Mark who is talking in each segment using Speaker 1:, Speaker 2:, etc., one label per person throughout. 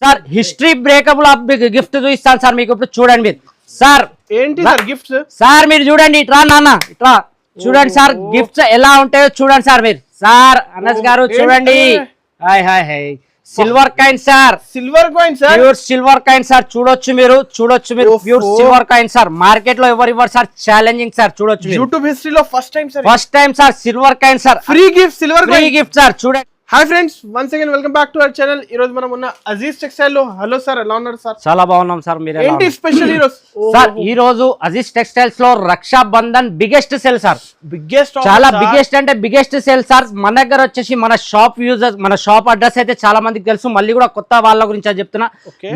Speaker 1: Sir history breakable of gift చూపిస్తాను sir మీకు ఇప్పుడు చూడండి మీరు సార్
Speaker 2: ఏంటి సార్ గిఫ్ట్స్
Speaker 1: సార్ మీరు చూడండి ఇట్లా నాన్న ఇట్లా చూడండి సార్ గిఫ్ట్స్ ఎలా ఉంటాయో చూడండి సార్ మీరు సార్ అనస్ గారు చూడండి hi hi hi silver coin sir
Speaker 2: silver coin sir
Speaker 1: pure silver coin sir చూడొచ్చు మీరు pure silver coin sir market లో ఎవరు ఇవ్వరు సార్ ఛాలెంజింగ్ సార్ చూడొచ్చు
Speaker 2: యూట్యూబ్ హిస్టరీలో first time
Speaker 1: sir silver coin sir
Speaker 2: free gift silver
Speaker 1: free gift sir చూడండి
Speaker 2: hi friends once again welcome back to our channel. ఈ రోజు మనం ఉన్న అజీజ్ టెక్స్టైల్ లో. హలో సార్, ఎలా ఉన్నారు సార్?
Speaker 1: చాలా బాగున్నాం సార్. మీరు
Speaker 2: ఏంటి స్పెషల్ ఈ రోజు?
Speaker 1: సార్ ఈ రోజు అజీజ్ టెక్స్టైల్స్ లో Raksha Bandhan biggest sale sir. చాలా బిగ్గెస్ట్ అంటే బిగ్గెస్ట్ సేల్ సార్. మన దగ్గర వచ్చేసి మన షాప్ యూజర్స్, మన షాప్ అడ్రస్ అయితే చాలా మందికి తెలుసు, మళ్ళీ కూడా కొత్త వాళ్ళ గురించి అది చెప్తున్నా.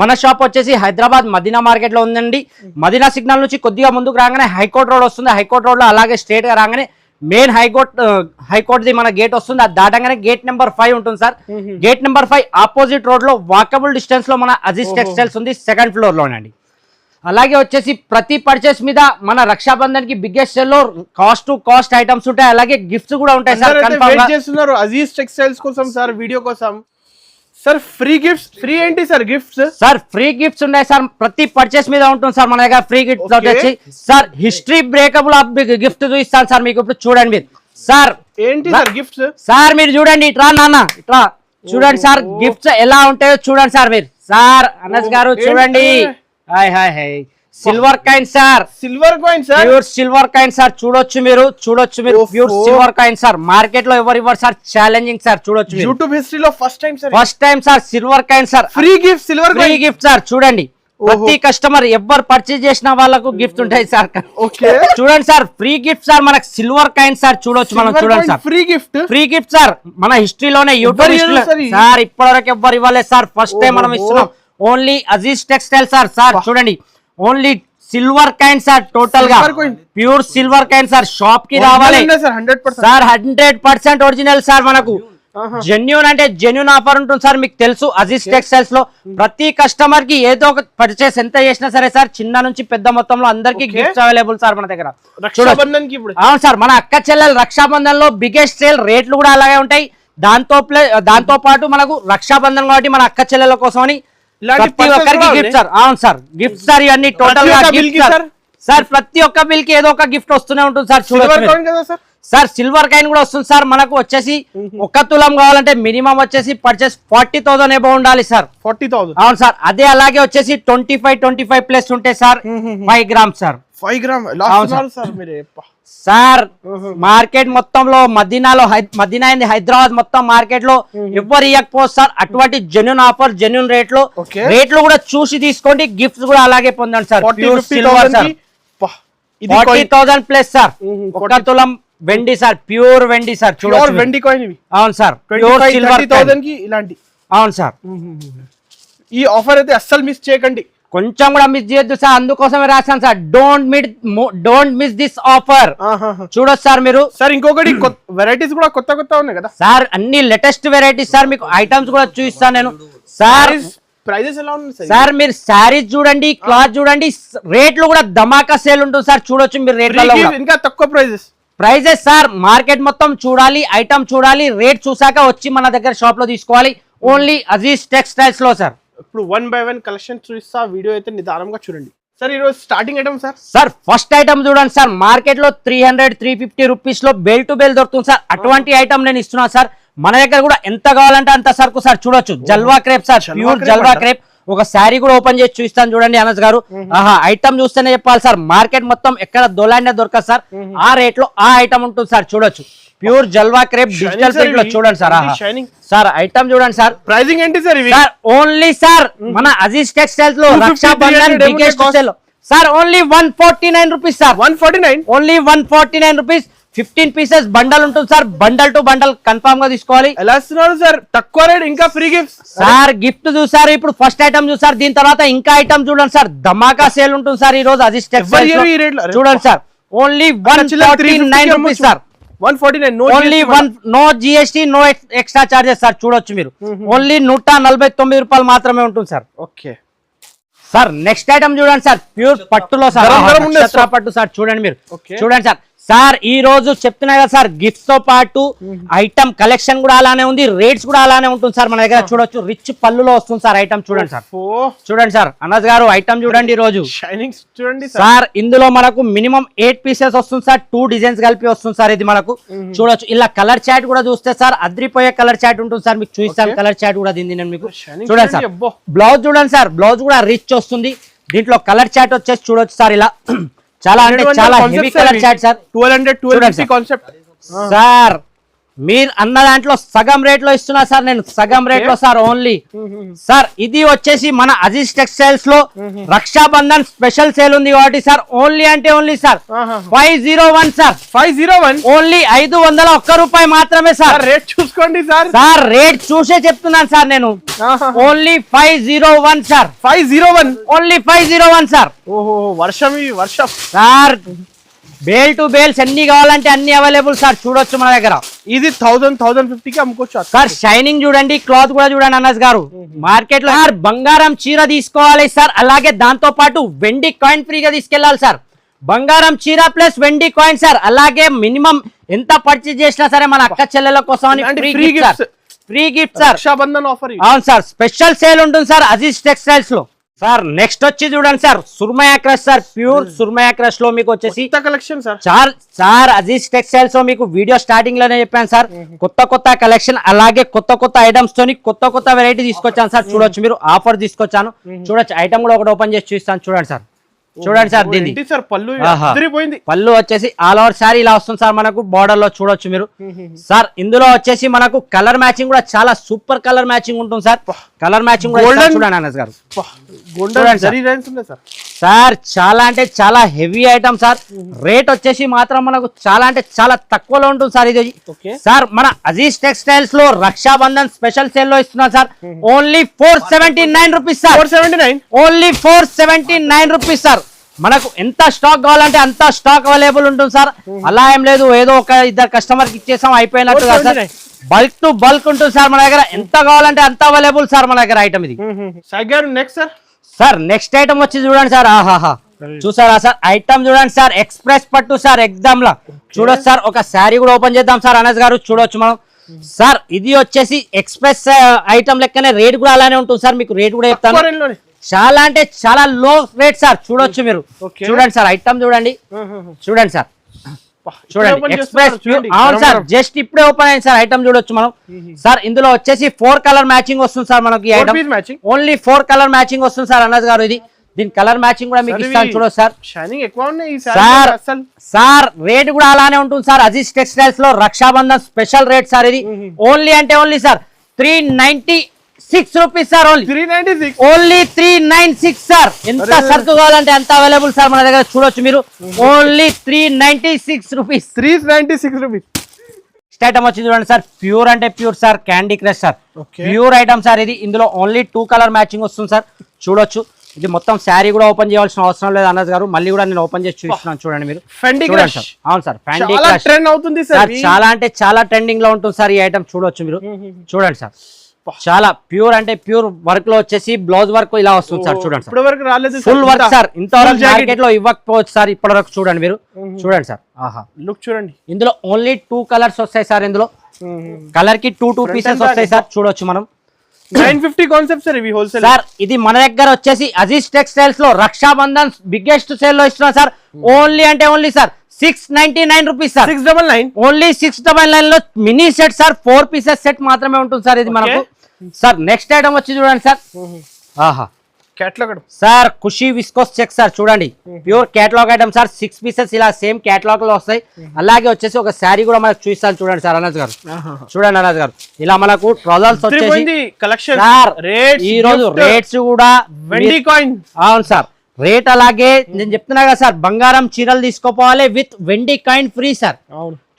Speaker 1: మన షాప్ వచ్చేసి హైదరాబాద్ మదీనా మార్కెట్ లో ఉందండి. మదీనా సిగ్నల్ నుంచి కొద్దిగా ముందుకు రాగానే హైకోర్ట్ రోడ్ వస్తుంది. హైకోర్ట్ రోడ్ లో అలాగే స్ట్రేట్ గా రాగానే మెయిన్ హైకోర్ట్ ది మన గేట్ వస్తుంది. అది దాటంగానే గేట్ నెంబర్ 5 ఉంటుంది sir. Gate number 5 opposite road లో వాకబుల్ డిస్టెన్స్ లో మన అజీజ్ టెక్స్టైల్స్ ఉంది, సెకండ్ ఫ్లోర్ లోనండి. అలాగే వచ్చేసి ప్రతి పర్చేస్ మీద మన రక్షాబంధన్ కి బిగ్గెస్ట్ సేల్ లో కాస్ట్ టు కాస్ట్ ఐటమ్స్ ఉంటాయి, అలాగే గిఫ్ట్స్ కూడా ఉంటాయి సార్.
Speaker 2: కన్ఫర్మ్ చేస్తున్నారు అజీజ్ టెక్స్టైల్స్ కోసం సార్, వీడియో కోసం సార్. ఫ్రీ గిఫ్ట్స్, ఫ్రీ ఏంటి sir gifts?
Speaker 1: Sir free gifts ఉన్నాయి సార్, ప్రతి పర్చేస్ మీద ఉంటుంది సార్ మన దగ్గర ఫ్రీ గిఫ్ట్స్ వచ్చేసి. Sir history breakable of gift చూపిస్తాను సార్ మీకు ఇప్పుడు చూడండి మీరు సార్.
Speaker 2: ఏంటి సార్ గిఫ్ట్స్?
Speaker 1: సార్ మీరు చూడండి ఇట్లా నాన్న ఇట్లా చూడండి సార్, గిఫ్ట్స్ ఎలా ఉంటాయో చూడండి సార్ మీరు. సార్ అనస్ గారు చూడండి hi hi hi silver coin sir.
Speaker 2: Silver coin sir,
Speaker 1: pure silver coin sir చూడొచ్చు మీరు pure silver coin sir. Market లో ఎవరు ఇవ్వరు సార్, ఛాలెంజింగ్ సార్ చూడొచ్చు.
Speaker 2: యూట్యూబ్ హిస్టరీలో first time
Speaker 1: sir silver coin sir.
Speaker 2: Free gift silver
Speaker 1: free gift sir చూడండి. ప్రతి customer ఎవరు పర్చేజ్ చేసిన వాళ్ళకు గిఫ్ట్ ఉంటాయి సార్. చూడండి సార్ ఫ్రీ గిఫ్ట్ సార్ మనకు సిల్వర్ కాయిన్ సార్ చూడొచ్చు మనం. చూడండి సార్ ఫ్రీ గిఫ్ట్ సార్ మన హిస్టరీలోనే యూట్యూబ్ హిస్టరీలో సార్ ఇప్పటివరకు ఎవరు ఇవ్వలేదు సార్, ఫస్ట్ టైం మనం ఇస్తున్నాం. Only Aziz textile sir. Sir చూడండి only silver coin sir, total గా pure silver coin sir. Shop కి రావాలి సార్, 100% ఒరిజినల్ సార్. మనకు జెన్యూన్ అంటే జెన్యూన్ ఆఫర్ ఉంటుంది సార్. మీకు తెలుసు అజీజ్ టెక్స్టైల్స్ లో ప్రతి కస్టమర్ కి ఏదో ఒక పర్చేస్ ఎంత చేసినా సరే సార్, చిన్న నుంచి పెద్ద మొత్తంలో అందరికి గిఫ్ట్స్ అవైలబుల్ సార్ మన దగ్గర. అవును సార్, మన అక్క చెల్లెలు రక్షాబంధన్ లో బిగ్గెస్ట్ సేల్, రేట్లు కూడా అలాగే ఉంటాయి. దాంతో పాటు మనకు రక్షాబంధన్ కాబట్టి మన అక్క చెల్లెల కోసం అని ప్రతి ఒక్కరికి గిఫ్ట్ సార్. అవును సార్ గిఫ్ట్ సార్, ఇవన్నీ టోటల్ గా సార్. ప్రతి ఒక్క బిల్ కి ఏదో ఒక గిఫ్ట్ వస్తూనే ఉంటుంది సార్. చూడండి సార్ సిల్వర్ కాయిన్ కూడా వస్తుంది సార్. మనకు వచ్చేసి 1 తులం కావాలంటే మినిమం వచ్చేసి పర్చేస్ 40,000 ఎబో ఉండాలి సార్.
Speaker 2: 40,000
Speaker 1: అవును సార్. అదే అలాగే వచ్చేసి 25 ప్లస్ ఉంటే sir 5 grams sir.
Speaker 2: 5 gram
Speaker 1: sir market మొత్తంలో మదీనా హైదరాబాద్ మొత్తం మార్కెట్ లో ఎవరు ఇవ్వకపోవచ్చు సార్. అటువంటి జెన్యూన్ ఆఫర్, జెన్యూన్ రేట్లు కూడా చూసి తీసుకోండి. గిఫ్ట్స్ కూడా అలాగే పొందండి sir. Pure silver sir 40,000 plus sir. 1 తులం వెండి సార్, ప్యూర్ వెండి సార్. చూడండి
Speaker 2: వెండి కాయిన్.
Speaker 1: అవును సార్ ప్యూర్ సిల్వర్
Speaker 2: ఇలాంటి.
Speaker 1: అవును సార్,
Speaker 2: ఈ ఆఫర్ అయితే అస్సలు మిస్ చేయకండి,
Speaker 1: కొంచెం కూడా మిస్ చేయొద్దు సార్. అందుకోసమే రాశాను sir, don't miss this offer. చూడొచ్చు సార్ మీరు.
Speaker 2: సార్ ఇంకొకటి వెరైటీస్ కూడా కొత్త ఉన్నాయి కదా సార్,
Speaker 1: అన్ని లేటెస్ట్ వెరైటీస్ సార్. మీకు ఐటమ్స్ కూడా చూపిస్తాను నేను సార్.
Speaker 2: ప్రైజెస్ ఎలా ఉన్నాయి
Speaker 1: సార్? మీరు శారీస్ చూడండి, క్లాత్ చూడండి, రేట్లు కూడా ధమాకా సేల్ ఉంటుంది సార్. చూడొచ్చు మీరు రేట్లలో
Speaker 2: ఇంకా తక్కువ
Speaker 1: ప్రైజెస్ సార్. మార్కెట్ మొత్తం చూడాలి, ఐటమ్ చూడాలి, రేట్ చూసాక వచ్చి మన దగ్గర షాప్ లో తీసుకోవాలి. ఓన్లీ అజీజ్ టెక్స్టైల్స్ లో సార్.
Speaker 2: ఇప్పుడు 1 by 1 కలెక్షన్ చూపిస్తా, వీడియో అయితే నిదానంగా చూడండి సార్. ఈరోజు starting item sir
Speaker 1: first item చూడండి సార్. మార్కెట్ లో 300-350 రూపీస్ లో బెల్ టు బెల్ దొరుకుతుంది సార్. అటువంటి ఐటమ్ నేను ఇస్తున్నాను సార్. మన దగ్గర కూడా ఎంత కావాలంటే అంత సరుకు సార్. చూడొచ్చు జల్వా crepe sir, pure Jalwa crepe. ఒక శారీ కూడా ఓపెన్ చేసి చూపిస్తాను చూడండి అనస్ గారు. ఐటమ్ చూస్తేనే చెప్పాలి సార్, మార్కెట్ మొత్తం ఎక్కడ దొలాండే దొరకదు సార్. ఆ రేట్ లో ఆ ఐటమ్ ఉంటుంది సార్. చూడొచ్చు pure Jalwa crepe digital print లో చూడండి సార్. సార్ ఐటమ్ చూడండి సార్.
Speaker 2: ప్రైసింగ్ ఏంటి సార్?
Speaker 1: ఓన్లీ సార్ మన అజీజ్ టెక్స్టైల్స్ లో Rakshabandhan biggest sale sir. Only 149 rupees sir.
Speaker 2: 149
Speaker 1: only 149 rupees. 15 pieces bundle ఉంటుంది sir. Bundle to bundle confirm గా తీసుకోవాలి.
Speaker 2: ఎలా ఇస్తున్నారు సార్? తక్కువ రేట్, ఇంకా ఫ్రీ గిఫ్ట్
Speaker 1: సార్. గిఫ్ట్ చూసారు, ఇప్పుడు ఫస్ట్ ఐటమ్ చూసారు, దీని తర్వాత ఇంకా ఐటమ్ చూడండి సార్. ధమాకా సేల్ ఉంటుంది సార్ ఈ రోజు అజీజ్ టెక్స్టైల్స్ చూడండి sir. Only 149 rupees sir.
Speaker 2: 149
Speaker 1: only no GST, no extra charges sir. చూడొచ్చు మీరు. ఓన్లీ 149 రూపాయలు మాత్రమే ఉంటుంది sir.
Speaker 2: Okay
Speaker 1: sir next item చూడండి సార్. ప్యూర్ పట్టులో సార్, పట్టు సార్. చూడండి మీరు. చూడండి సార్, సార్ ఈ రోజు చెప్తున్నా కదా సార్ గిఫ్ట్స్ తో పాటు ఐటమ్ కలెక్షన్ కూడా అలానే ఉంది, రేట్స్ కూడా అలానే ఉంటుంది సార్. మన దగ్గర చూడొచ్చు రిచ్ పళ్ళులో వస్తుంది సార్ ఐటమ్. చూడండి సార్, చూడండి సార్ అనస్ గారు ఐటమ్ చూడండి ఈ రోజు.
Speaker 2: షైనింగ్ చూడండి
Speaker 1: సార్ ఇందులో మనకు మినిమం 8 పీసెస్ వస్తుంది సార్, 2 డిజైన్స్ కలిపి వస్తుంది సార్. ఇది మనకు చూడొచ్చు. ఇలా కలర్ చాట్ కూడా చూస్తే సార్ అద్రిపోయే కలర్ చాట్ ఉంటుంది సార్. మీకు చూపిస్తాను కలర్ చాట్ కూడా దీన్ని నేను మీకు. చూడండి సార్ బ్లౌజ్ చూడండి సార్, బ్లౌజ్ కూడా రిచ్ వస్తుంది. దీంట్లో కలర్ చాట్ వచ్చేసి చూడొచ్చు సార్ ఇలా చాలా అంటే చాలా heavy colour chart sir.
Speaker 2: 1200 concept
Speaker 1: sir మీరు అన్న దాంట్లో సగం రేట్ లో ఇస్తున్నా సార్ నేను, సగం రేట్ లో సార్ ఓన్లీ. సార్ ఇది వచ్చేసి మన అజీజ్ టెక్స్టైల్స్ లో రక్షాబంధన్ స్పెషల్ సేల్ ఉంది కాబట్టి సార్ ఓన్లీ అంటే ఓన్లీ సార్ 501 సార్,
Speaker 2: 501
Speaker 1: ఓన్లీ 501 రూపాయి మాత్రమే సార్.
Speaker 2: రేట్ చూసుకోండి సార్.
Speaker 1: సార్ రేట్ చూసే చెప్తున్నాను సార్ నేను. Only 501 sir,
Speaker 2: 501
Speaker 1: only 501 sir.
Speaker 2: ఓహో వర్షం
Speaker 1: సార్ బేల్ టు బేల్స్ ఎన్ని కావాలంటే అన్ని అవైలబుల్ సార్. చూడొచ్చు మన దగ్గర.
Speaker 2: ఇది 1000-1050 కి అమ్ముకోవచ్చు
Speaker 1: సార్. షైనింగ్ చూడండి, క్లాత్ కూడా చూడండి అనస్ గారు. మార్కెట్ లో సార్ బంగారం చీర తీసుకోవాలి సార్, అలాగే దాంతో పాటు వెండి కాయిన్ ఫ్రీగా తీసుకెళ్లాలి సార్. బంగారం చీర ప్లస్ వెండి కాయిన్ సార్. అలాగే మినిమం ఎంత పర్చేజ్ చేసినా సరే మన అక్క చెల్లెల కోసం free gift, free gift sir.
Speaker 2: Rakshabandhan offer.
Speaker 1: అవును సార్, స్పెషల్ సేల్ ఉంటుంది సార్ అజీజ్ టెక్స్టైల్స్ లో. సార్ నెక్స్ట్ వచ్చి చూడండి sir Surmaya crush sir, pure Surmaya crush లో మీకు వచ్చేసి
Speaker 2: collection sir.
Speaker 1: Sir Aziz textiles లో మీకు వీడియో స్టార్టింగ్ లోనే చెప్పాను సార్, కొత్త కలెక్షన్ అలాగే కొత్త ఐటమ్స్ తోని కొత్త వెరైటీ తీసుకొచ్చాను సార్. చూడొచ్చు మీరు, ఆఫర్ తీసుకొచ్చాను. చూడొచ్చు ఐటమ్ కూడా ఒకటి ఓపెన్ చేసి చూస్తాను. చూడండి సార్, చూడండి సార్ దీన్ని పళ్ళు వచ్చేసి ఆల్ ఓవర్ సారీ ఇలా వస్తుంది సార్ మనకు. బార్డర్ లో చూడొచ్చు మీరు సార్. ఇందులో వచ్చేసి మనకు కలర్ మ్యాచింగ్ కూడా చాలా సూపర్ కలర్ మ్యాచింగ్ ఉంటుంది సార్. కలర్ మ్యాచింగ్ కూడా చూడండి అనస్ గారు. సార్ చాలా అంటే చాలా హెవీ ఐటమ్ సార్. రేట్ వచ్చేసి మాత్రం మనకు చాలా అంటే చాలా తక్కువలో ఉంటుంది సార్. ఇది సార్ మన అజీజ్ టెక్స్టైల్స్ లో రక్షాబంధన్ స్పెషల్ సేల్ లో ఇస్తున్నారు sir. Only 479 rupees sir.
Speaker 2: 479
Speaker 1: only 479 rupees sir. మనకు ఎంత స్టాక్ కావాలంటే అంత స్టాక్ అవైలబుల్ ఉంటుంది సార్. అలా ఏం లేదు ఏదో ఒక ఇద్దరు కస్టమర్ కి ఇచ్చేసాం అయిపోయినట్టు కాదు సార్. బల్క్ టు బల్క్ ఉంటుంది సార్ మన దగ్గర. ఎంత కావాలంటే అంత అవైలబుల్ సార్ మన దగ్గర ఐటమ్ ఇది.
Speaker 2: Next sir.
Speaker 1: Sir next item వచ్చి చూడండి సార్. ఆహాహా చూసారా సార్ ఐటమ్ చూడండి సార్. ఎక్స్ప్రెస్ పట్టు సార్ ఎగ్జామ్ లా. చూడొచ్చు సార్, ఒక శారీ కూడా ఓపెన్ చేద్దాం సార్ అనస్ గారు. చూడొచ్చు మనం సార్. ఇది వచ్చేసి ఎక్స్ప్రెస్ ఐటమ్ లెక్కనే రేట్ కూడా అలానే ఉంటుంది సార్. మీకు రేట్ కూడా చెప్తాను. చాలా అంటే చాలా లో రేట్ సార్. చూడొచ్చు మీరు. చూడండి సార్ ఐటమ్ చూడండి. చూడండి సార్, చూడండి ఎక్స్ప్రెస్. అవును సార్, జస్ట్ ఇప్పుడే ఓపెన్ అయింది సార్ ఐటమ్. చూడొచ్చు మనం సార్. ఇందులో వచ్చేసి 4 కలర్ మ్యాచింగ్ వస్తుంది సార్ మనకి ఈ ఐటమ్. ఓన్లీ 4 కలర్ మ్యాచింగ్ వస్తుంది సార్ అనస్ గారు. ఇది దీని కలర్ మ్యాచింగ్ కూడా మీకు ఇస్తాను. చూడొచ్చు సార్.
Speaker 2: షైనింగ్ ఎక్కువ ఉన్నాయి
Speaker 1: సార్. సార్ రేట్ కూడా అలానే ఉంటుంది సార్. అజీజ్ టెక్స్టైల్స్ లో రక్షాబంధన్ స్పెషల్ రేట్ సార్. ఇది ఓన్లీ అంటే only sir 396 rupees sir. Only 396 sir. ఎంత సరుకు కావాలంటే అంత అవైలబుల్ సార్ మన దగ్గర. చూడొచ్చు మీరు. Only 396 rupees.
Speaker 2: 396 rupees.
Speaker 1: Next item వచ్చి చూడండి సార్. ప్యూర్ అంటే pure sir, candy crush sir. Pure item sir ఇది. ఇందులో ఓన్లీ 2 కలర్ మ్యాచింగ్ వస్తుంది సార్. చూడొచ్చు. ఇది మొత్తం శారీ కూడా ఓపెన్ చేయాల్సిన అవసరం లేదు అనస్ గారు. మళ్ళీ కూడా నేను ఓపెన్ చేసి చూపిస్తున్నాను. చూడండి మీరు. అవును సార్, ఫ్యాండీ క్రష్ చాలా అంటే చాలా ట్రెండింగ్ లో ఉంటుంది సార్ ఈ ఐటమ్. చూడొచ్చు మీరు. చూడండి సార్, చాలా ప్యూర్ అంటే ప్యూర్ వర్క్ లో వచ్చేసి బ్లౌజ్ వర్క్ ఇలా వస్తుంది సార్. చూడండి సార్, ఫుల్ వర్క్ సార్. ఇంతవరకు మార్కెట్ లో ఇవ్వకపోవచ్చు సార్ ఇప్పటి వరకు. చూడండి మీరు. చూడండి సార్. ఆహా
Speaker 2: లుక్ చూడండి.
Speaker 1: ఇందులో ఓన్లీ 2 కలర్స్ వస్తాయి సార్. ఇందులో కలర్ కి 2 పీసెస్ వస్తాయి సార్. చూడొచ్చు మనం.
Speaker 2: 950 కాన్సెప్ట్ సార్ ఇవి హోల్సేల్
Speaker 1: సార్. ఇది మన దగ్గర వచ్చేసి అజీజ్ టెక్స్టైల్స్ లో రక్షాబంధన్ బిగ్గెస్ట్ సేల్ లో ఇస్తున్నారు సార్. ఓన్లీ అంటే only sir 699 rupees sir.
Speaker 2: 699
Speaker 1: only 699 లో mini set sir. 4 pieces set మాత్రమే ఉంటుంది సార్ ఇది మనకు. సార్ నెక్స్ట్ ఐటమ్ వచ్చి చూడండి సార్. ఆహా
Speaker 2: catalogue
Speaker 1: sir. Khushi viscose check sir. చూడండి pure catalogue item sir. 6 pieces ఇలా సేమ్ కేటలాగ్ లో వస్తాయి. అలాగే వచ్చేసి ఒక శారీ కూడా మనకు చూపిస్తాను. చూడండి సార్ అనస్ గారు. చూడండి అనస్ గారు. ఇలా మనకు ట్రౌజర్స్ వచ్చేసి సార్. ఈ రోజు రేట్స్ కూడా
Speaker 2: వెండి కాయిన్.
Speaker 1: అవును సార్, రేట్ అలాగే నేను చెప్తున్నా కదా సార్. బంగారం చీరలు తీసుకోపోవాలి విత్ వెండి కాయిన్ ఫ్రీ సార్.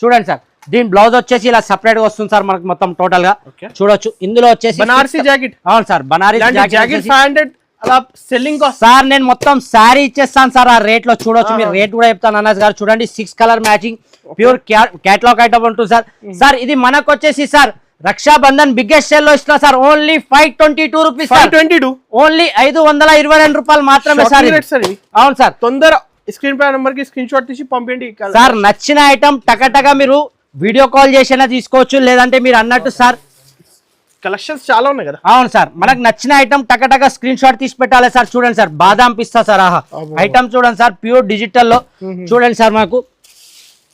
Speaker 1: చూడండి సార్. దీని బ్లౌజ్ వచ్చేసి ఇలా సెపరేట్ గా వస్తుంది సార్ మనకు మొత్తం టోటల్ గా. చూడొచ్చు. ఇందులో వచ్చేసి
Speaker 2: బనారసి జాకెట్.
Speaker 1: అవును సార్, బనారసి జాకెట్
Speaker 2: 500 అలా సెల్లింగ్
Speaker 1: సార్. నేను మొత్తం శారీ ఇచ్చేస్తాను సార్ ఆ రేట్ లో. చూడొచ్చు మీరు. రేట్ కూడా చెప్తాను అనస్ గారు. చూడండి 6 colour matching pure catalogue item ఉంటుంది సార్. సార్ ఇది మనకు వచ్చేసి సార్ రక్షాబంధన్ బిగ్గెస్ట్ సేల్ లో ఇస్తున్నా సార్. Only 522 rupees.
Speaker 2: 522
Speaker 1: ఓన్లీ 522 రూపాయలు మాత్రమే సార్. అవును సార్.
Speaker 2: తొందర స్క్రీన్ పై నెంబర్ కి స్క్రీన్ షాట్ తీసి పంపించండి
Speaker 1: సార్. నచ్చిన ఐటమ్ టకటగా మీరు వీడియో కాల్ చేసినా తీసుకోవచ్చు, లేదంటే మీరు అన్నట్టు సార్
Speaker 2: కలెక్షన్స్ చాలా ఉన్నాయి కదా.
Speaker 1: అవును సార్, మనకు నచ్చిన ఐటమ్ టకటగా స్క్రీన్ షాట్ తీసి పెట్టాలి సార్. చూడండి సార్, బాదాం పిస్తా సార్. ఆహా, ఐటమ్ చూడండి సార్, ప్యూర్ డిజిటల్ లో చూడండి సార్. మనకు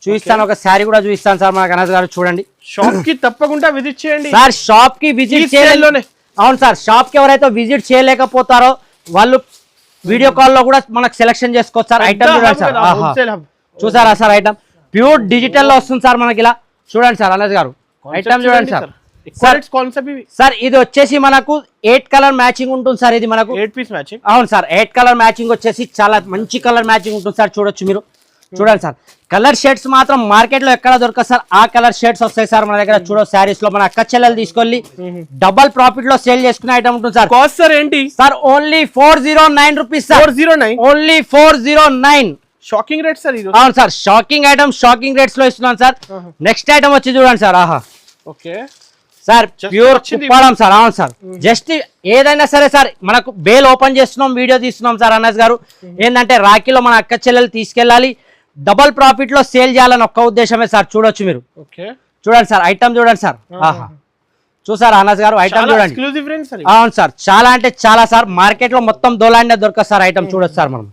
Speaker 1: చూపిస్తాను, ఒక శారీ కూడా చూపిస్తాను సార్ మనకు అనస్ గారు. చూడండి,
Speaker 2: షాప్ కి తప్పకుండా విజిట్ చేయండి
Speaker 1: సార్. షాప్ కి విజిట్ చేయాలి. అవును సార్, షాప్ కి ఎవరైతే విజిట్ చేయలేకపోతారో వాళ్ళు వీడియో కాల్ లో కూడా మనకు సెలెక్షన్ చేసుకోవచ్చు సార్. ఐటమ్ చూడండి సార్. ఆహా, చూసారా సార్, ఐటమ్ ప్యూర్ డిజిటల్ లో వస్తుంది సార్ మనకి. ఇలా చూడండి సార్ అనస్ గారు, ఐటమ్ చూడండి సార్. సార్ ఇది వచ్చేసి మనకు 8 కలర్ మ్యాచింగ్ ఉంటుంది సార్. ఇది మనకు
Speaker 2: 8 పీస్ మ్యాచింగ్.
Speaker 1: అవును సార్, 8 కలర్ మ్యాచింగ్ వచ్చేసి చాలా మంచి కలర్ మ్యాచింగ్ ఉంటుంది సార్. చూడొచ్చు మీరు, చూడండి సార్. కలర్ షేడ్స్ మాత్రం మార్కెట్ లో ఎక్కడ దొరకదు సార్, ఆ కలర్ షేడ్స్ వస్తాయి సార్ మన దగ్గర. చూడ శారీస్ లో మన అక్క చెల్లెలు తీసుకెళ్ళి డబల్ ప్రాఫిట్ లో సేల్ చేసుకునే ఐటమ్ ఉంటుంది సార్.
Speaker 2: కాస్ట్ సార్ ఏంటి
Speaker 1: sir? Only 409 rupees sir.
Speaker 2: 409,
Speaker 1: only 409.
Speaker 2: Shocking rate sir ఇది.
Speaker 1: అవును sir, shocking item, shocking rates లో ఇస్తున్నాను సార్. నెక్స్ట్ ఐటమ్ వచ్చి చూడండి సార్. ఆహా,
Speaker 2: okay
Speaker 1: sir, pure Kuppadam sir. అవును సార్, జస్ట్ ఏదైనా సరే సార్, మనకు బేల్ ఓపెన్ చేస్తున్నాం, వీడియో తీస్తున్నాం సార్. అనస్ గారు ఏంటంటే రాఖీలో మన అక్క చెల్లెలు తీసుకెళ్ళాలి, డబల్ ప్రాఫిట్ లో సేల్ చేయాలని ఒక్క ఉద్దేశమే సార్. చూడొచ్చు మీరు, చూడండి సార్, ఐటమ్ చూడండి సార్. ఆహా, చూసారా అనస్ గారు, ఐటమ్ చూడండి. అవును సార్, చాలా అంటే చాలా సార్. మార్కెట్ లో మొత్తం దోలాండే దొరకదు సార్ ఐటమ్. చూడొచ్చు సార్ మనం,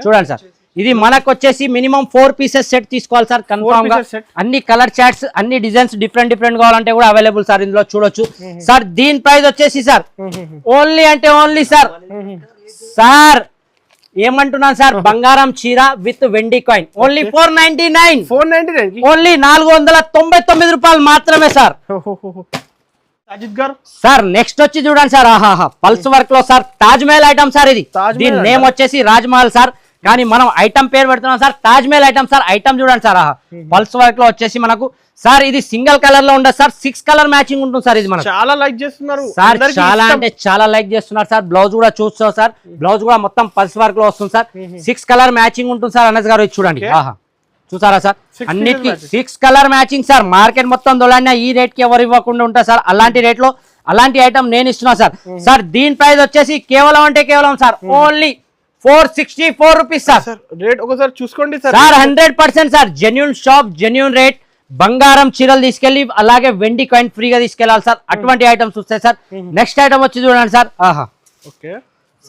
Speaker 1: చూడండి సార్. ఇది మనకు వచ్చేసి మినిమం 4 పీసెస్ సెట్ తీసుకోవాలి సార్ కన్ఫర్మ్ గా. అన్ని కలర్ చార్ట్స్, అన్ని డిజైన్స్ డిఫరెంట్ కావాలంటే కూడా అవైలబుల్ సార్ ఇందులో. చూడొచ్చు సార్, దీని ప్రైస్ వచ్చేసి సార్ ఓన్లీ అంటే ఓన్లీ సార్ ఏమంటున్నాను సార్, బంగారం చీర విత్ వెండి కాయిన్ ఓన్లీ 499. ఓన్లీ 499 రూపాయలు మాత్రమే సార్. సార్ నెక్స్ట్ వచ్చి చూడండి సార్. ఆహాహా, పల్స్ వర్క్ లో sir Taj Mahal item sir. ఇది దీని నేమ్ వచ్చేసి రాజ్ మహల్ సార్, కానీ మనం ఐటమ్ పేరు పెడుతున్నాం sir Taj Mahal item sir. Item చూడండి సార్. ఆహా, పల్స్ వర్క్ లో వచ్చేసి మనకు సార్ ఇది సింగిల్ కలర్ లో ఉండదు సార్, 6 కలర్ మ్యాచింగ్ ఉంటుంది సార్. ఇది మనకు
Speaker 2: చాలా లైక్ చేస్తున్నారు
Speaker 1: సార్, చాలా అంటే చాలా లైక్ చేస్తున్నారు సార్. బ్లౌజ్ కూడా చూస్తావు సార్, బ్లౌజ్ కూడా మొత్తం పల్స్ వర్క్ లో వస్తుంది సార్. 6 కలర్ మ్యాచింగ్ ఉంటుంది సార్. అనస్ గారు ఇది చూడండి. ఆహా, చూసారా సార్, అన్నిటికీ 6 కలర్ మ్యాచింగ్ సార్. మార్కెట్ మొత్తం దొలాడినా ఈ రేట్ కి ఎవరు ఇవ్వకుండా ఉంటారు సార్. అలాంటి రేట్ లో అలాంటి ఐటమ్ నేను ఇస్తున్నా సార్. సార్ దీని ప్రైస్ వచ్చేసి కేవలం అంటే కేవలం sir only 464 rupees sir.
Speaker 2: Rate ఒకసారి చూసుకోండి sir.
Speaker 1: 100% sir, genuine shop, genuine rate. బంగారం చీరలు తీసుకెళ్లి అలాగే వెండి కాయిన్ ఫ్రీగా తీసుకెళ్లాలి సార్. అటువంటి ఐటమ్స్ వస్తాయి సార్. నెక్స్ట్ ఐటమ్ వచ్చి చూడండి సార్. ఆహా, okay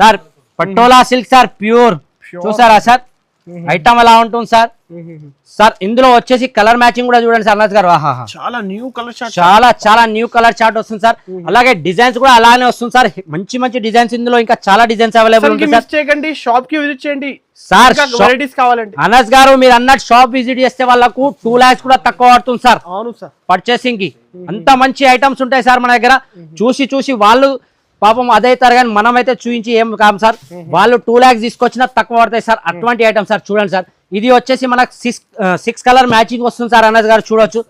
Speaker 1: sir, patola silk sir, pure. చూసారా సార్, ఐటమ్ ఎలా ఉంటుంది సార్. సార్ ఇందులో వచ్చేసి కలర్ మ్యాచింగ్ కూడా చూడండి సార్ అనస్ గారు. ఆహా,
Speaker 2: చాలా న్యూ కలర్ చార్ట్,
Speaker 1: చాలా న్యూ కలర్ చార్ట్ వస్తుంది సార్. అలాగే డిజైన్స్ కూడా అలానే వస్తుంది సార్. మంచి డిజైన్స్ ఇందులో ఇంకా చాలా డిజైన్స్ అవైలబుల్ ఉంటాయి సార్.
Speaker 2: చేయకండి, షాప్ కి విజిట్ చేయండి
Speaker 1: సార్.
Speaker 2: వెరైటీస్ కావాలండి.
Speaker 1: అనస్ గారు మీరు అన్నట్టు షాప్ విజిట్ చేస్తే వాళ్ళకు 2 lakhs కూడా తక్కువ పడుతుంది సార్.
Speaker 2: అవును సార్,
Speaker 1: పర్చేసింగ్ కి అంత మంచి ఐటమ్స్ ఉంటాయి సార్ మన దగ్గర. చూసి వాళ్ళు పాపం అదైతారు, కానీ మనమైతే చూపించి ఏం కాదు సార్. వాళ్ళు 2 lakhs తీసుకొచ్చినా తక్కువ పడతాయి సార్. అటువంటి ఐటమ్ సార్. చూడండి సార్, ఇది వచ్చేసి మనకు 6 కలర్ మ్యాచింగ్ వస్తుంది సార్. అనస్ గారు చూడొచ్చు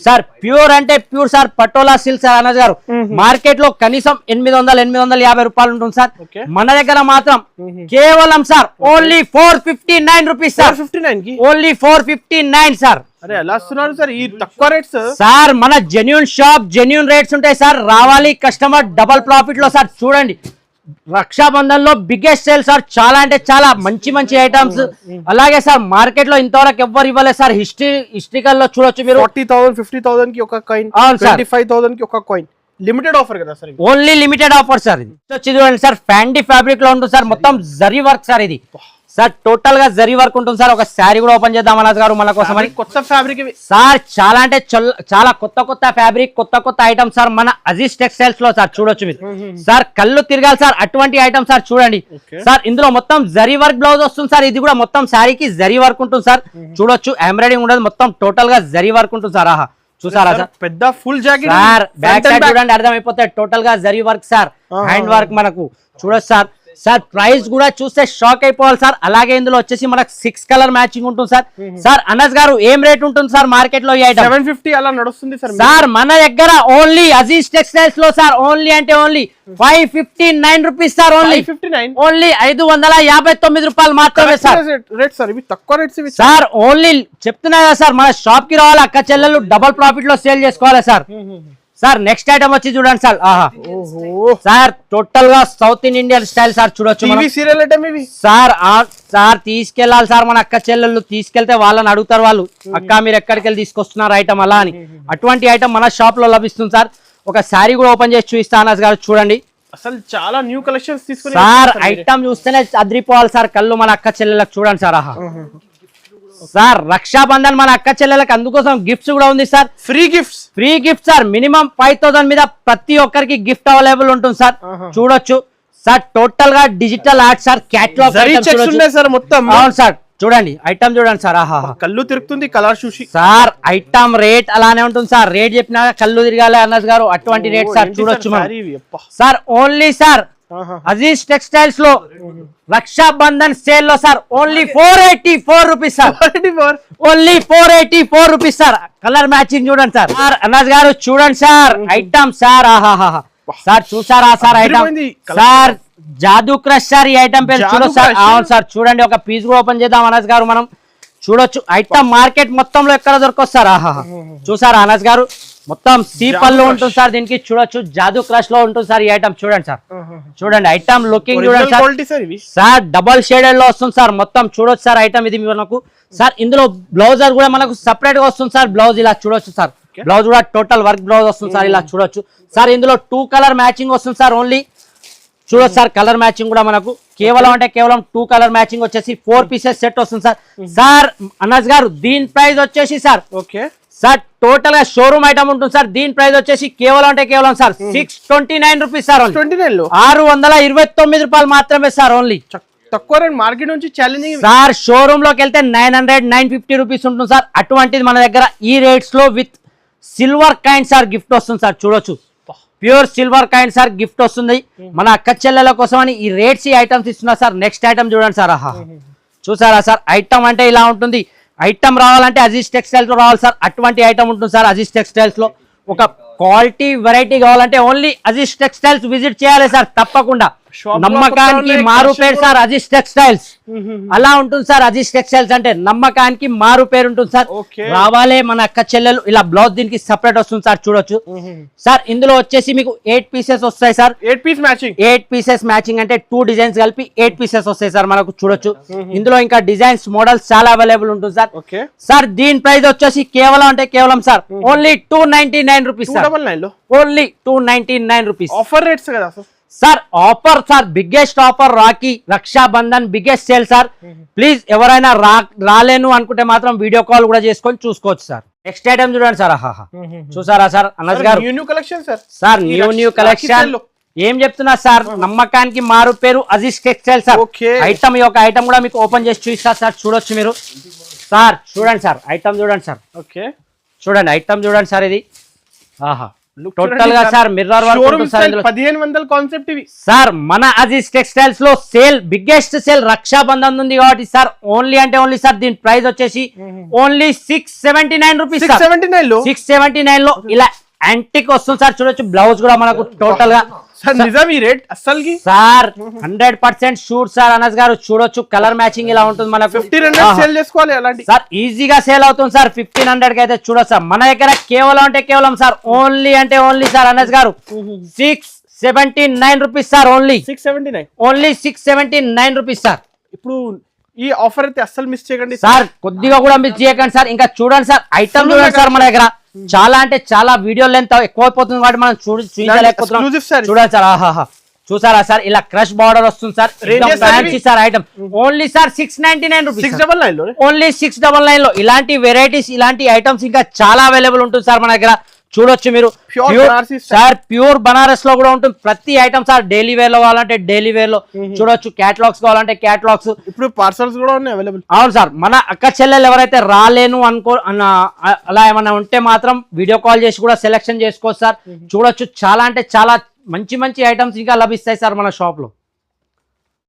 Speaker 1: సార్, ప్యూర్ అంటే pure sir, patola silk sir. Anas గారు మార్కెట్ లో కనీసం 850 రూపాయలు ఉంటుంది సార్. మన దగ్గర మాత్రం కేవలం sir only 459 rupees sir. Only 459 sir.
Speaker 2: అరే ఎలా వస్తున్నారు సార్ ఈ తక్కువ రేట్స్
Speaker 1: సార్? మన జెన్యూన్ షాప్, జెన్యూన్ రేట్స్ ఉంటాయి సార్. రావాలి కస్టమర్ డబల్ ప్రాఫిట్ లో సార్. చూడండి, రక్షాబంధన్ లో బిగ్గెస్ట్ సేల్ సార్. చాలా అంటే చాలా మంచి ఐటమ్స్. అలాగే సార్ మార్కెట్ లో ఇంతవరకు ఎవ్వరు ఇవ్వలేదు సార్. హిస్టరికల్ లో చూడొచ్చు మీరు.
Speaker 2: 40,000 50,000 కి ఒక కాయిన్, 25,000 కి ఒక కాయిన్. లిమిటెడ్ ఆఫర్ కదా sir,
Speaker 1: only limited offer sir. ఇది వచ్చి చూడండి సార్, ఫ్యాండీ ఫ్యాబ్రిక్ లో ఉంటుంది సార్. మొత్తం జరీ వర్క్ సార్. ఇది సార్ టోటల్ గా జరీ వర్క్ ఉంటుంది సార్. ఒక శారీ కూడా ఓపెన్ చేద్దాం అనస్ గారు మన కోసం.
Speaker 2: కొత్త ఫ్యాబ్రిక్
Speaker 1: సార్, చాలా అంటే చాలా కొత్త ఫ్యాబ్రిక్, కొత్త ఐటమ్ సార్ మన అజీజ్ టెక్స్టైల్స్ లో సార్. చూడొచ్చు మీరు సార్, కళ్ళు తిరగాలి సార్ అటువంటి ఐటమ్ సార్. చూడండి సార్, ఇందులో మొత్తం జరీ వర్క్ బ్లౌజ్ వస్తుంది సార్. ఇది కూడా మొత్తం శారీకి జరీ వర్క్ ఉంటుంది సార్. చూడొచ్చు, ఎంబ్రాయిడింగ్ ఉండదు, మొత్తం టోటల్ గా జరీ వర్క్ ఉంటుంది సార్. ఆహా, చూసారా సార్,
Speaker 2: పెద్ద full jacket
Speaker 1: sir. Back side చూడండి, అర్థమైపోతాయి. టోటల్ గా zari work sir, hand work మనకు. చూడొచ్చు సార్. సార్ ప్రైస్ కూడా చూస్తే షాక్ అయిపోవాలి సార్. అలాగే ఇందులో వచ్చేసి మనకు 6 కలర్ మ్యాచింగ్ ఉంటుంది సార్. సార్ అనస్ గారు ఏం రేట్ ఉంటుంది సార్ మార్కెట్ లో?
Speaker 2: 750 అలా నడుస్తుంది సార్.
Speaker 1: సార్ మన దగ్గర ఓన్లీ అజీజ్ టెక్స్టైల్స్ లో సార్ ఓన్లీ అంటే ఓన్లీ 559 రూపీస్ సార్. ఓన్లీ 559 రూపాయలు మాత్రమే సార్.
Speaker 2: రేట్ సార్, ఇవి తక్కువ రేట్స్
Speaker 1: సార్. ఓన్లీ చెప్తున్నా కదా సార్, మన షాప్ కి రావాలి, అక్క చెల్లెలు డబల్ ప్రాఫిట్ లో సేల్ చేసుకోవాలి సార్. సార్ నెక్స్ట్ ఐటమ్ వచ్చి చూడండి సార్. ఆహా
Speaker 2: ఓహో
Speaker 1: సార్ టోటల్ గా సౌత్ ఇండియన్ స్టైల్ సార్ చూడొచ్చు మనం.
Speaker 2: టీవీ సీరియల్ ఐటమ్ ఇవి
Speaker 1: సార్ సార్ తీసుకెళ్ళాలి సార్ మన అక్క చెల్లెళ్ళు తీసుకెళ్తే వాళ్ళని అడుగుతారు వాళ్ళు, అక్క మీరు ఎక్కడికి వెళ్ళి తీసుకొస్తున్నారు ఐటమ్ అలా అని. అటువంటి ఐటమ్ మన షాప్ లో లభిస్తుంది సార్. ఒక శారీ కూడా ఓపెన్ చేసి చూపిస్తా అనాజ్ గారు చూడండి.
Speaker 2: అసలు చాలా న్యూ కలెక్షన్స్ తీసుకుని
Speaker 1: సార్ ఐటమ్ చూస్తేనే అద్రిపోవాలి సార్ కళ్ళు మన అక్క చెల్లెళ్ళకి చూడండి సార్. ఆహా సార్ రక్షాబంధన్ మన అక్క చెల్లెలకు అందుకోసం గిఫ్ట్స్ కూడా ఉంది sir.
Speaker 2: Free gifts
Speaker 1: sir minimum 5000 మీద ప్రతి ఒక్కరికి గిఫ్ట్ అవైలబుల్ ఉంటుంది సార్. చూడొచ్చు సార్ టోటల్ గా digital art sir. Catalogue
Speaker 2: sir మొత్తం.
Speaker 1: అవును సార్ చూడండి ఐటమ్ చూడండి సార్. ఆహా
Speaker 2: కళ్ళు తిరుగుతుంది కలర్ చూసి.
Speaker 1: సార్ ఐటమ్ రేట్ అలానే ఉంటుంది సార్. రేట్ చెప్పినా కళ్ళు తిరగాలి అన్నది గారు అటువంటి రేట్ సార్. చూడొచ్చు sir only sir Aziz textiles లో రక్షాబంధన్ సేల్ లో sir only 484 rupees sir. Only 484 rupees sir. Colour matching చూడండి సార్. అనాజ్ గారు చూడండి సార్ ఐటమ్ సార్. ఆహాహా సార్ చూసారా sir item sir. Jadoo crush sir ఈ ఐటమ్ పేరు చూడొచ్చు సార్. అవును సార్ చూడండి ఒక పీస్ కూడా ఓపెన్ చేద్దాం అనాజ్ గారు మనం. చూడొచ్చు ఐటమ్ మార్కెట్ మొత్తంలో ఎక్కడ దొరకొచ్చు సార్. ఆహా చూసారా అనాజ్ గారు మొత్తం సీపల్లో ఉంటుంది సార్. దీనికి చూడొచ్చు జాదూ క్రష్ లో ఉంటుంది సార్ ఈ ఐటమ్. చూడండి సార్ చూడండి ఐటమ్ లుకింగ్ చూడండి సార్. సార్ డబల్ షేడెడ్ లో వస్తుంది సార్ మొత్తం. చూడొచ్చు సార్ ఐటమ్ ఇది మనకు సార్. ఇందులో బ్లౌజర్ కూడా మనకు సెపరేట్ గా వస్తుంది సార్. బ్లౌజ్ ఇలా చూడొచ్చు సార్. బ్లౌజ్ కూడా టోటల్ వర్క్ బ్లౌజ్ వస్తుంది సార్. ఇలా చూడొచ్చు సార్. ఇందులో 2 కలర్ మ్యాచింగ్ వస్తుంది సార్ ఓన్లీ. చూడొచ్చు సార్ కలర్ మ్యాచింగ్ కూడా మనకు కేవలం అంటే కేవలం 2 కలర్ మ్యాచింగ్ వచ్చేసి 4 పీసెస్ సెట్ వస్తుంది సార్. సార్ అనాజ్ గారు దీని ప్రైస్ వచ్చేసి సార్
Speaker 2: ఓకే
Speaker 1: సార్ టోటల్ గా షోరూమ్ ఐటమ్ ఉంటుంది సార్. దీని ప్రైస్ వచ్చేసి కేవలం అంటే కేవలం సార్ 629 రూపీస్ సార్. 629 రూపాయలు మాత్రమే సార్ ఓన్లీ.
Speaker 2: తక్కువ రేట్ మార్కెట్ నుంచి ఛాలెంజింగ్
Speaker 1: సార్. షోరూమ్ లోకి వెళ్తే 900-950 రూపీస్ ఉంటుంది సార్. అటువంటిది మన దగ్గర ఈ రేట్స్ లో with silver coin sir gift వస్తుంది సార్. చూడొచ్చు pure silver coin sir gift వస్తుంది మన అక్క చెల్లెల కోసం అని ఈ రేట్స్ ఈ ఐటమ్స్ ఇస్తున్నారు సార్. నెక్స్ట్ ఐటమ్ చూడండి సార్. ఆహా చూసారా సార్ ఐటమ్ అంటే ఇలా ఉంటుంది. ఐటమ్ రావాలంటే అజీజ్ టెక్స్టైల్స్ లో రావాలి సార్. అటువంటి ఐటమ్ ఉంటుంది సార్ అజీజ్ టెక్స్టైల్స్ లో. ఒక క్వాలిటీ వెరైటీ కావాలంటే ఓన్లీ అజీజ్ టెక్స్టైల్స్ విజిట్ చేయాలి సార్ తప్పకుండా. నమ్మకానికి మారు పేరు సార్ అజీజ్ టెక్స్టైల్స్. అలా ఉంటుంది సార్ అజీజ్ టెక్స్టైల్స్ అంటే నమ్మకానికి మారు పేరు ఉంటుంది సార్. రావాలే మన అక్క చెల్లెలు. ఇలా బ్లౌజ్ దీనికి సెపరేట్ వస్తుంది సార్. చూడొచ్చు సార్ ఇందులో వచ్చేసి మీకు 8 పీసెస్ వస్తాయి సార్. 8 పీసెస్ మ్యాచింగ్ అంటే 2 డిజైన్స్ కలిపి 8 పీసెస్ వస్తాయి సార్ మనకు. చూడొచ్చు ఇందులో ఇంకా డిజైన్స్ మోడల్స్ చాలా అవైలబుల్ ఉంటుంది సార్. సార్ దీని ప్రైస్ వచ్చేసి కేవలం అంటే కేవలం sir only 299 rupees sir. Only 299 rupees.
Speaker 2: Offer rates కదా
Speaker 1: sir. Offer sir biggest offer Rakhi Rakshabandhan biggest sale sir. Please ఎవరైనా రాలేను అనుకుంటే మాత్రం వీడియో కాల్ కూడా చేసుకొని చూసుకోవచ్చు సార్. నెక్స్ట్ ఐటమ్ చూడండి సార్. ఆహా చూసారా సార్ అనాజ్ గారు
Speaker 2: new collection sir.
Speaker 1: Sir new collection ఏం చెప్తున్నా సార్. నమ్మకానికి మారు పేరు అజీజ్ టెక్స్టైల్ సార్. ఐటమ్ ఈ ఒక ఐటమ్ కూడా మీకు ఓపెన్ చేసి చూపిస్తా సార్. చూడొచ్చు మీరు సార్. చూడండి సార్ ఐటమ్ చూడండి సార్. ఓకే చూడండి ఐటమ్ చూడండి సార్. ఇది ఆహా టోటల్ గా సార్ మిర్రర్ వర్క్ ఉంటుంది సార్.
Speaker 2: 1500 కాన్సెప్ట్ ఇవి
Speaker 1: సార్. మన అజీజ్ టెక్స్టైల్స్ లో సేల్ బిగ్గెస్ట్ సేల్ రక్షాబంధన్ ఉంది కాబట్టి సార్ ఓన్లీ అంటే ఓన్లీ సార్ దీని ప్రైస్ వచ్చేసి ఓన్లీ 679 రూపీస్. 679 లో ఇలా యాంటిక్ వస్తుంది సార్. చూడొచ్చు బ్లౌజ్ కూడా మనకు టోటల్ గా
Speaker 2: నిజం ఈ రేట్ అస్సలు
Speaker 1: సార్ 100% షూర్ సార్ అనాజ్ గారు. చూడొచ్చు కలర్ మ్యాచింగ్ ఇలా ఉంటుంది మనకు.
Speaker 2: 1500 సేల్ చేసుకోవాలి అలాంటి
Speaker 1: సార్. ఈజీగా సేల్ అవుతుంది సార్ 1500 కి అయితే. చూడొచ్చు సార్ మన దగ్గర కేవలం అంటే కేవలం సార్ ఓన్లీ అంటే ఓన్లీ సార్ అనాజ్ గారు 679 rupees sir. Only 679 rupees sir.
Speaker 2: ఇప్పుడు ఈ ఆఫర్ అయితే అస్సలు మిస్ చేయకండి
Speaker 1: సార్. కొద్దిగా కూడా మిస్ చేయకండి సార్. ఇంకా చూడండి సార్ ఐటమ్ చూడండి సార్. మన దగ్గర చాలా అంటే చాలా వీడియో లెంత్ ఎక్కువైపోతుంది కాబట్టి మనం చూడలేకపోతున్నాం. చూడండి సార్. ఆహాహా చూసారా సార్ ఇలా క్రష్ బార్డర్ వస్తుంది sir. Sir item only sir 699 rupees. Only 699 లో ఇలాంటి వెరైటీస్ ఇలాంటి ఐటమ్స్ ఇంకా చాలా అవైలబుల్ ఉంటుంది సార్ మన దగ్గర. చూడొచ్చు మీరు సార్ ప్యూర్ బనారస్ లో కూడా ఉంటుంది ప్రతి ఐటమ్ సార్. డైలీ వేర్ లో కావాలంటే డైలీ వేర్ లో చూడొచ్చు. క్యాటలాగ్స్ కావాలంటే క్యాటలాగ్స్.
Speaker 2: ఇప్పుడు పార్సల్స్ కూడా ఉన్నాయి అవైలబుల్.
Speaker 1: అవును సార్. మన అక్క చెల్లెలు ఎవరైతే రాలేను అలా ఏమన్నా ఉంటే మాత్రం వీడియో కాల్ చేసి కూడా సెలెక్షన్ చేసుకోవచ్చు సార్. చూడొచ్చు చాలా అంటే చాలా మంచి మంచి ఐటమ్స్ ఇంకా లభిస్తాయి సార్ మన షాప్ లో.